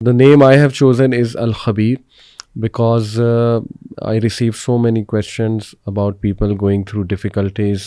The name I have chosen is Al-Khabir because I receive so many questions about people going through difficulties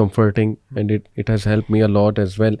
comforting and it has helped me a lot as well.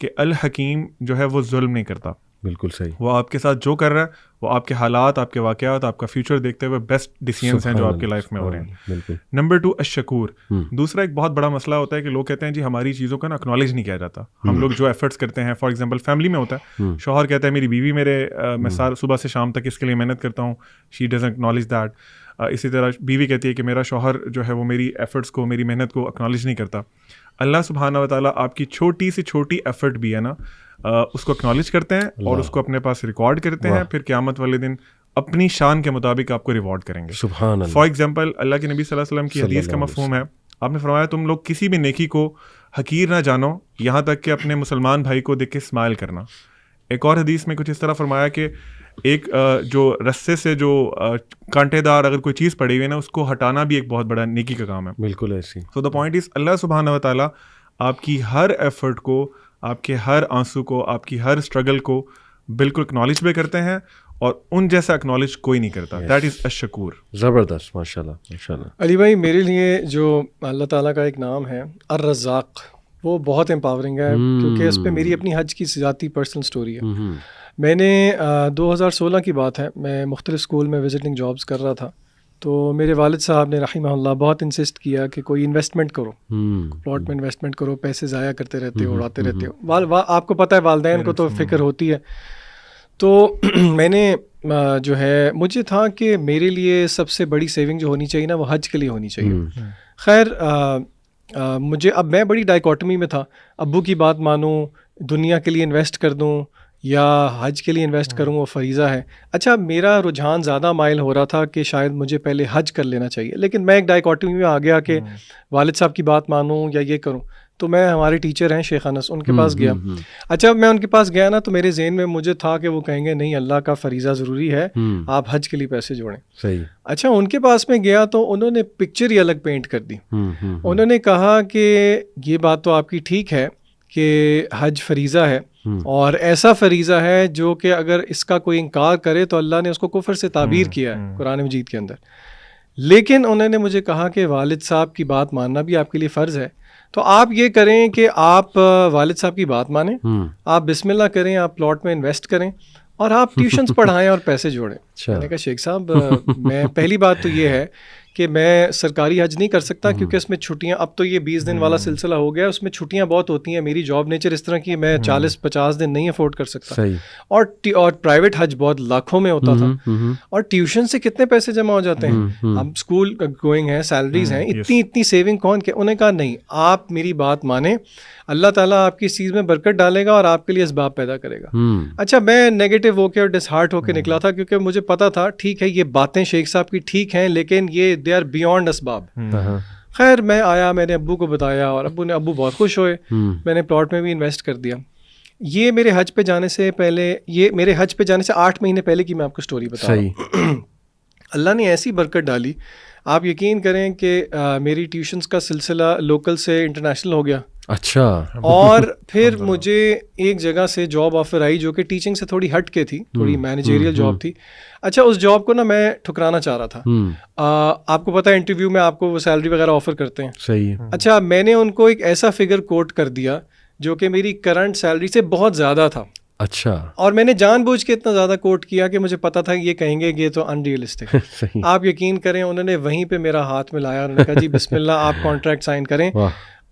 کہ الحکیم جو ہے وہ ظلم نہیں کرتا. بالکل صحیح. وہ آپ کے ساتھ جو کر رہا ہے وہ آپ کے حالات, آپ کے واقعات, آپ کا فیوچر دیکھتے ہوئے بیسٹ ڈیسیژنس ہیں جو آپ کی لائف میں ہو رہے ہیں. بالکل. نمبر 2 الشکور. دوسرا ایک بہت بڑا مسئلہ ہوتا ہے کہ لوگ کہتے ہیں جی ہماری چیزوں کا نا اکنالج نہیں کیا جاتا. ہم لوگ جو ایفرٹس کرتے ہیں, فار ایگزامپل فیملی میں ہوتا ہے, شوہر کہتا ہے میری بیوی میں صبح سے شام تک اس کے لیے محنت کرتا ہوں, شی ڈزنٹ اکنالج دیٹ. اسی طرح بیوی کہتی ہے کہ میرا شوہر جو ہے وہ میری ایفرٹس کو, میری محنت کو اکنالج نہیں کرتا. اللہ سبحانہ و تعالیٰ آپ کی چھوٹی سے چھوٹی ایفرٹ بھی ہے نا اس کو اکنالج کرتے ہیں اور اس کو اپنے پاس ریکارڈ کرتے ہیں, پھر قیامت والے دن اپنی شان کے مطابق آپ کو ریوارڈ کریں گے. سبحان اللہ. فار ایگزامپل اللہ کے نبی صلی اللہ علیہ وسلم کی حدیث کا مفہوم ہے, آپ نے فرمایا تم لوگ کسی بھی نیکی کو حقیر نہ جانو یہاں تک کہ اپنے مسلمان بھائی کو دیکھ کے اسمائل کرنا. ایک اور حدیث میں کچھ اس طرح فرمایا کہ ایک جو رسے سے جو کانٹے دار اگر کوئی چیز پڑی ہوئی ہے نا اس کو ہٹانا بھی ایک بہت بڑا نیکی کا کام ہے. بالکل ایسی. سو دا پوائنٹ از اللہ سبحانہ و تعالیٰ آپ کی ہر ایفرٹ کو, آپ کے ہر آنسو کو, آپ کی ہر اسٹرگل کو بالکل اکنالج بھی کرتے ہیں, اور ان جیسا اکنالج کوئی نہیں کرتا. دیٹ از الشکور. زبردست, ماشاء اللہ ماشاء اللہ. علی بھائی میرے لیے جو اللہ تعالیٰ کا ایک نام ہے الرزاق, وہ بہت امپاورنگ ہے, کیونکہ اس پہ میری اپنی حج کی ذاتی پرسنل سٹوری ہے. میں نے 2016 کی بات ہے, میں مختلف اسکول میں وزٹنگ جابس کر رہا تھا, تو میرے والد صاحب نے رحمہ اللہ بہت انسسٹ کیا کہ کوئی انویسٹمنٹ کرو, پلاٹ میں انویسٹمنٹ کرو, پیسے ضائع کرتے رہتے ہو, اڑاتے رہتے ہو. آپ کو پتہ ہے والدین کو تو فکر ہوتی ہے. تو میں نے جو ہے مجھے تھا کہ میرے لیے سب سے بڑی سیونگ جو ہونی چاہیے نا وہ حج کے لیے ہونی چاہیے. خیر مجھے اب میں بڑی ڈائیکاٹمی میں تھا, ابو کی بات مانوں, دنیا کے لیے انویسٹ کر دوں یا حج کے لیے انویسٹ کروں, وہ فریضہ ہے. اچھا میرا رجحان زیادہ مائل ہو رہا تھا کہ شاید مجھے پہلے حج کر لینا چاہیے, لیکن میں ایک ڈائیکاٹمی میں آ گیا کہ والد صاحب کی بات مانوں یا یہ کروں. تو میں ہمارے ٹیچر ہیں شیخ انس, ان کے پاس گیا. اچھا میں ان کے پاس گیا نا تو میرے ذہن میں مجھے تھا کہ وہ کہیں گے نہیں اللہ کا فریضہ ضروری ہے, آپ حج کے لیے پیسے جوڑیں. صحیح. اچھا ان کے پاس میں گیا تو انہوں نے پکچر ہی الگ پینٹ کر دی. انہوں نے کہا کہ یہ بات تو آپ کی ٹھیک ہے کہ حج فریضہ ہے, اور ایسا فریضہ ہے جو کہ اگر اس کا کوئی انکار کرے تو اللہ نے اس کو کفر سے تعبیر کیا ہے قرآن مجید کے اندر. لیکن انہوں نے مجھے کہا کہ والد صاحب کی بات ماننا بھی آپ کے لیے فرض ہے, تو آپ یہ کریں کہ آپ والد صاحب کی بات مانیں, آپ بسم اللہ کریں, آپ پلاٹ میں انویسٹ کریں اور آپ ٹیوشنز پڑھائیں اور پیسے جوڑیں. میں نے کہا شیخ صاحب میں پہلی بات تو یہ ہے کہ میں سرکاری حج نہیں کر سکتا کیونکہ اس میں چھٹیاں, اب تو یہ 20 دن والا سلسلہ ہو گیا, اس میں چھٹیاں بہت ہوتی ہیں. میری جاب نیچر اس طرح کی میں 40-50 دن نہیں افورڈ کر سکتا, اور پرائیویٹ حج بہت لاکھوں میں ہوتا تھا, اور ٹیوشن سے کتنے پیسے جمع ہو جاتے ہیں. اب اسکول گوئنگ ہیں, سیلریز ہیں, اتنی سیونگ کون کے. انہوں نے کہا نہیں آپ میری بات مانیں, اللہ تعالیٰ آپ کی اس چیز میں برکت ڈالے گا اور آپ کے لیے اسباب پیدا کرے گا. اچھا میں نیگیٹو ہو کے اور ڈس ہارٹ ہو کے نکلا تھا, کیونکہ مجھے پتا تھا ٹھیک ہے یہ باتیں شیخ صاحب کی ٹھیک ہیں لیکن یہ دے آر بیونڈ اسباب. خیر میں آیا, میں نے ابو کو بتایا اور ابو بہت خوش ہوئے. میں نے پلاٹ میں بھی انویسٹ کر دیا. یہ میرے حج پہ جانے سے پہلے, یہ میرے حج پہ جانے سے 8 مہینے پہلے کی میں آپ کو اسٹوری بتا رہا ہوں. اللہ نے ایسی برکت ڈالی, آپ یقین کریں کہ میری ٹیوشنز کا سلسلہ لوکل سے انٹرنیشنل ہو گیا. اچھا. اور پھر مجھے ایک جگہ سے جاب آفر آئی جو کہ ٹیچنگ سے تھوڑی ہٹ کے تھی, تھوڑی مینیجریل جاب تھی. اچھا اس جاب کو نا میں ٹھکرانا چاہ رہا تھا. آپ کو پتہ ہے انٹرویو میں آپ کو وہ سیلری وغیرہ آفر کرتے ہیں. صحیح. اچھا میں نے ان کو ایک ایسا فگر کوٹ کر دیا جو کہ میری کرنٹ سیلری سے بہت زیادہ تھا. اچھا. اور میں نے جان بوجھ کے اتنا زیادہ کوٹ کیا کہ مجھے پتا تھا یہ کہیں گے یہ تو ان ریئلسٹک. آپ یقین کریں انہوں نے وہیں پہ میرا ہاتھ ملایا, انہوں نے کہا جی بسم اللہ آپ کانٹریکٹ سائن کریں.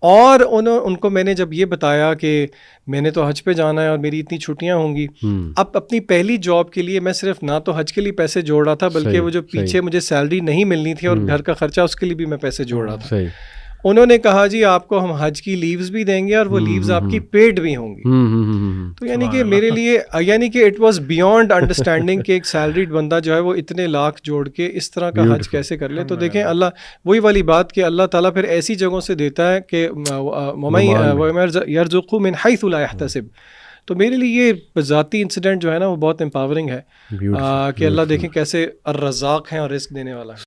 اور ان کو میں نے جب یہ بتایا کہ میں نے تو حج پہ جانا ہے اور میری اتنی چھٹیاں ہوں گی, اب اپنی پہلی جاب کے لیے میں صرف نہ تو حج کے لیے پیسے جوڑ رہا تھا بلکہ وہ جو پیچھے مجھے سیلری نہیں ملنی تھی اور گھر کا خرچہ اس کے لیے بھی میں پیسے جوڑ رہا تھا. انہوں نے کہا جی آپ کو ہم حج کی لیوز بھی دیں گے اور وہ لیوز آپ کی پیڈ بھی ہوں گی. تو یعنی کہ میرے لیے یعنی کہ اٹ واز بیونڈ انڈرسٹینڈنگ کہ ایک سیلریڈ بندہ جو ہے وہ اتنے لاکھ جوڑ کے اس طرح کا حج کیسے کر لے. تو دیکھیں اللہ وہی والی بات کہ اللہ تعالیٰ پھر ایسی جگہوں سے دیتا ہے کہ یرزقہ من حیث لا یحتسب. تو میرے لیے یہ ذاتی انسیڈنٹ جو ہے نا وہ بہت امپاورنگ ہے کہ اللہ دیکھیں کیسے الرزاق ہیں اور رزق دینے والا ہے.